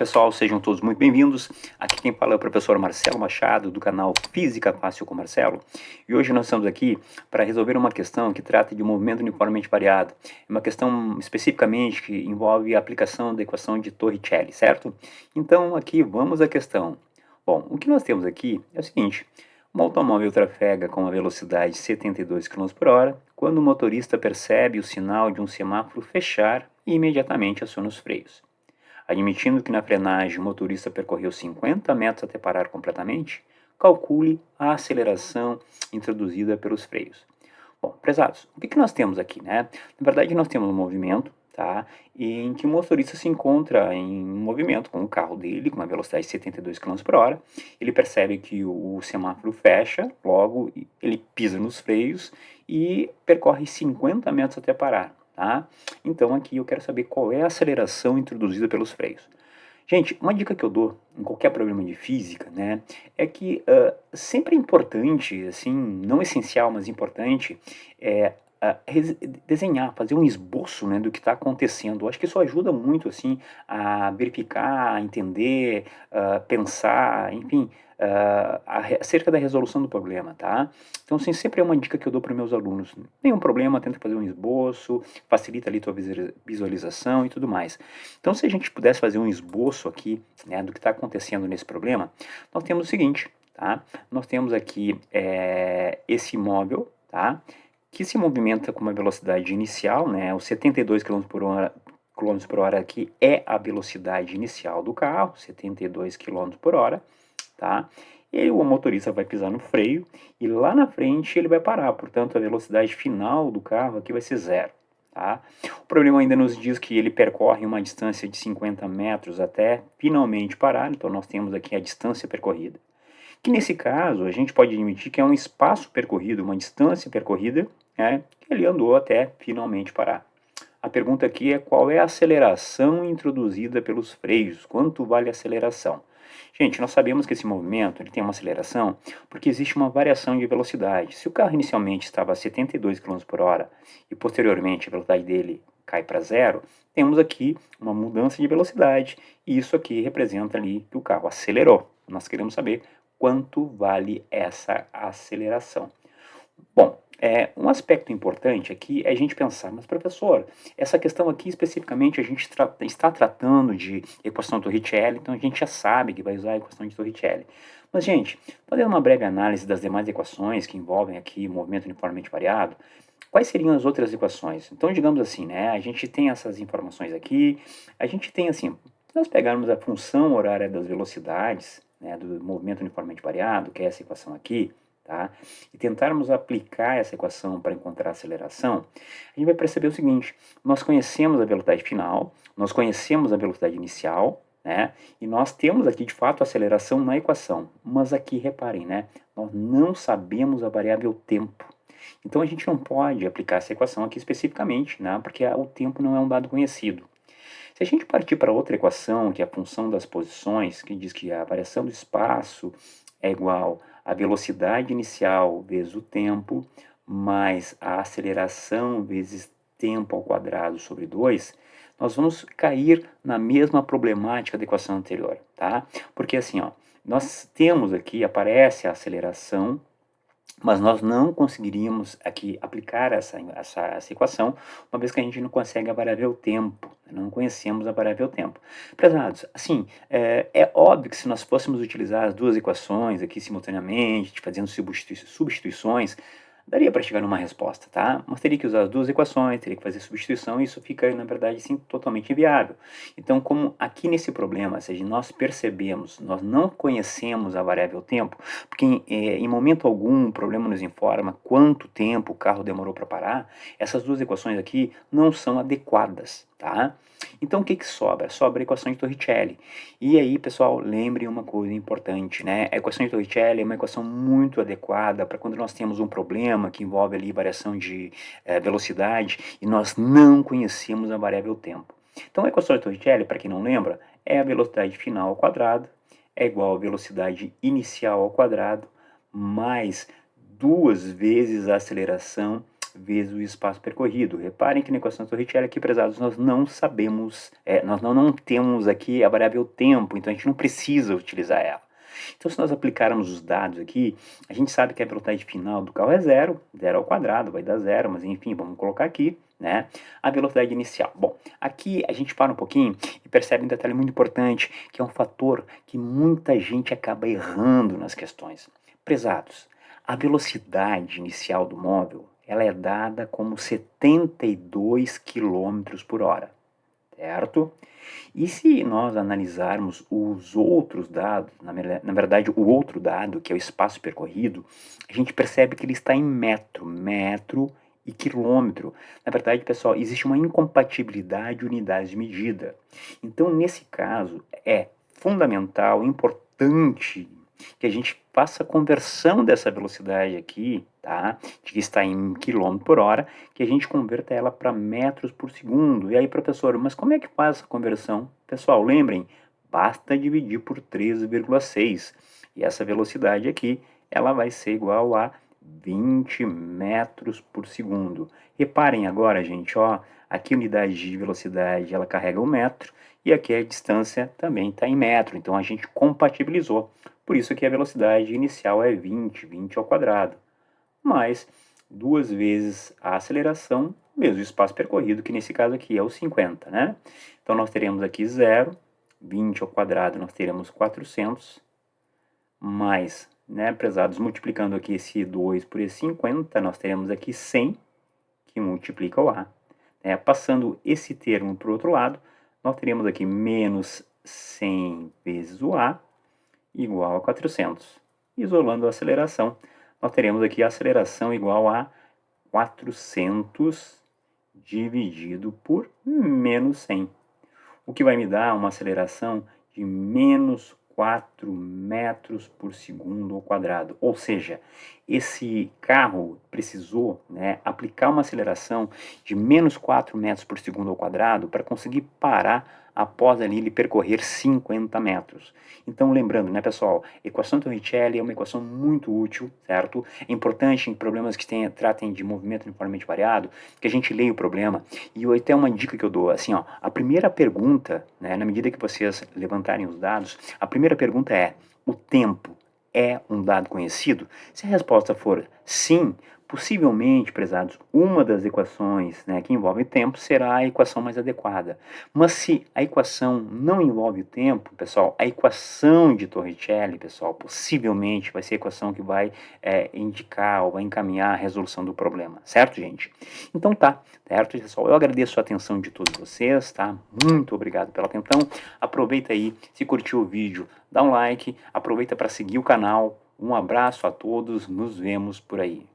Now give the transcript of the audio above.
pessoal, sejam todos muito bem-vindos. Aqui quem fala é o professor Marcelo Machado, do canal Física Fácil com Marcelo. E hoje nós estamos aqui para resolver uma questão que trata de um movimento uniformemente variado. É uma questão especificamente que envolve a aplicação da equação de Torricelli, certo? Então aqui vamos à questão. Bom, o que nós temos aqui é o seguinte: um automóvel trafega com a velocidade de 72 km por hora quando o motorista percebe o sinal de um semáforo fechar e imediatamente aciona os freios. Admitindo que na frenagem o motorista percorreu 50 metros até parar completamente, calcule a aceleração introduzida pelos freios. Bom, prezados, o que nós temos aqui, né? Na verdade, nós temos um movimento, tá? Em que o motorista se encontra em movimento com o carro dele, com uma velocidade de 72 km por hora. Ele percebe que o semáforo fecha, logo ele pisa nos freios e percorre 50 metros até parar. Tá? Então aqui eu quero saber qual é a aceleração introduzida pelos freios. Gente, uma dica que eu dou em qualquer problema de física, né, é que sempre é importante, assim, não essencial, mas importante, é desenhar, fazer um esboço, né, do que está acontecendo. Eu acho que isso ajuda muito, assim, a verificar, a entender, pensar, enfim, acerca da resolução do problema, tá? Então, assim, sempre é uma dica que eu dou para meus alunos. Nenhum problema, tenta fazer um esboço, facilita ali tua visualização e tudo mais. Então, se a gente pudesse fazer um esboço aqui, né, do que está acontecendo nesse problema, nós temos o seguinte, tá? Nós temos aqui esse móvel, tá? Que se movimenta com uma velocidade inicial, né? Os 72 km por hora aqui é a velocidade inicial do carro, 72 km por hora, tá? E aí o motorista vai pisar no freio e lá na frente ele vai parar, portanto a velocidade final do carro aqui vai ser zero. Tá? O problema ainda nos diz que ele percorre uma distância de 50 metros até finalmente parar, então nós temos aqui a distância percorrida. Que nesse caso a gente pode admitir que é um espaço percorrido, uma distância percorrida, né, que ele andou até finalmente parar. A pergunta aqui é qual é a aceleração introduzida pelos freios, quanto vale a aceleração? Gente, nós sabemos que esse movimento ele tem uma aceleração porque existe uma variação de velocidade. Se o carro inicialmente estava a 72 km por hora e posteriormente a velocidade dele cai para zero, temos aqui uma mudança de velocidade e isso aqui representa ali que o carro acelerou. Nós queremos saber quanto vale essa aceleração. Bom, um aspecto importante aqui é a gente pensar, mas professor, essa questão aqui especificamente a gente está tratando de equação Torricelli, então a gente já sabe que vai usar a equação de Torricelli. Mas, gente, fazendo uma breve análise das demais equações que envolvem aqui o movimento uniformemente variado, quais seriam as outras equações? Então, digamos assim, né, a gente tem essas informações aqui, a gente tem assim, se nós pegarmos a função horária das velocidades, né, do movimento uniformemente variado, que é essa equação aqui, tá? E tentarmos aplicar essa equação para encontrar a aceleração, a gente vai perceber o seguinte: nós conhecemos a velocidade final, nós conhecemos a velocidade inicial, né? E nós temos aqui de fato a aceleração na equação, mas aqui reparem, né? Nós não sabemos a variável tempo. Então a gente não pode aplicar essa equação aqui especificamente, né? Porque o tempo não é um dado conhecido. Se a gente partir para outra equação, que é a função das posições, que diz que a variação do espaço é igual à velocidade inicial vezes o tempo, mais a aceleração vezes tempo ao quadrado sobre 2, nós vamos cair na mesma problemática da equação anterior, tá? Porque assim, ó, nós temos aqui, aparece a aceleração, mas nós não conseguiríamos aqui aplicar essa equação, uma vez que a gente não consegue a variável tempo, não conhecemos a variável tempo. Prezados, assim, é óbvio que se nós fôssemos utilizar as duas equações aqui simultaneamente, fazendo substituições, daria para chegar numa resposta, tá? Mas teria que usar as duas equações, teria que fazer substituição, e isso fica, na verdade, assim, totalmente inviável. Então, como aqui nesse problema, se nós percebemos, nós não conhecemos a variável tempo, porque em momento algum o problema nos informa quanto tempo o carro demorou para parar, essas duas equações aqui não são adequadas, tá? Então o que sobra? Sobra a equação de Torricelli. E aí, pessoal, lembrem uma coisa importante, né? A equação de Torricelli é uma equação muito adequada para quando nós temos um problema que envolve ali variação de velocidade e nós não conhecemos a variável tempo. Então a equação de Torricelli, para quem não lembra, é a velocidade final ao quadrado é igual à velocidade inicial ao quadrado mais duas vezes a aceleração vezes o espaço percorrido. Reparem que na equação de Torricelli aqui, prezados, nós não sabemos, nós não temos aqui a variável tempo, então a gente não precisa utilizar ela. Então, se nós aplicarmos os dados aqui, a gente sabe que a velocidade final do carro é zero, zero ao quadrado, vai dar zero, mas enfim, vamos colocar aqui, né? A velocidade inicial. Bom, aqui a gente para um pouquinho e percebe um detalhe muito importante, que é um fator que muita gente acaba errando nas questões. Prezados, a velocidade inicial do móvel, ela é dada como 72 km por hora, certo? E se nós analisarmos os outros dados, na verdade o outro dado, que é o espaço percorrido, a gente percebe que ele está em metro e quilômetro. Na verdade, pessoal, existe uma incompatibilidade de unidades de medida. Então, nesse caso, é fundamental, importante que a gente faça a conversão dessa velocidade aqui, tá? De que está em quilômetro por hora, que a gente converta ela para metros por segundo. E aí, professor, mas como é que faz essa conversão? Pessoal, lembrem, basta dividir por 3,6. E essa velocidade aqui, ela vai ser igual a 20 metros por segundo. Reparem agora, gente, ó, aqui a unidade de velocidade, ela carrega 1 metro, e aqui a distância também está em metro, então a gente compatibilizou. Por isso que a velocidade inicial é 20 ao quadrado, mais 2 vezes a aceleração, mesmo espaço percorrido, que nesse caso aqui é o 50, né? Então nós teremos aqui 0, 20 ao quadrado nós teremos 400, mais, né, prezados, multiplicando aqui esse 2 por esse 50, nós teremos aqui 100, que multiplica o A. Passando esse termo para o outro lado, nós teríamos aqui menos 100 vezes o A, igual a 400. Isolando a aceleração, nós teremos aqui a aceleração igual a 400 dividido por menos 100. O que vai me dar uma aceleração de menos 4 metros por segundo ao quadrado. Ou seja, esse carro precisou, né, aplicar uma aceleração de menos 4 metros por segundo ao quadrado para conseguir parar após ali ele percorrer 50 metros. Então, lembrando, né, pessoal, equação de Torricelli é uma equação muito útil, certo? É importante em problemas que tratem de movimento uniformemente variado, que a gente leia o problema. E até uma dica que eu dou, assim, ó, a primeira pergunta, né, na medida que vocês levantarem os dados, a primeira pergunta é: o tempo é um dado conhecido? Se a resposta for sim, possivelmente, prezados, uma das equações, né, que envolve tempo será a equação mais adequada. Mas se a equação não envolve o tempo, pessoal, a equação de Torricelli, pessoal, possivelmente vai ser a equação que vai indicar ou vai encaminhar a resolução do problema, certo, gente? Então tá, certo, pessoal? Eu agradeço a atenção de todos vocês, tá? Muito obrigado pela atenção. Aproveita aí, se curtiu o vídeo, dá um like, aproveita para seguir o canal. Um abraço a todos, nos vemos por aí.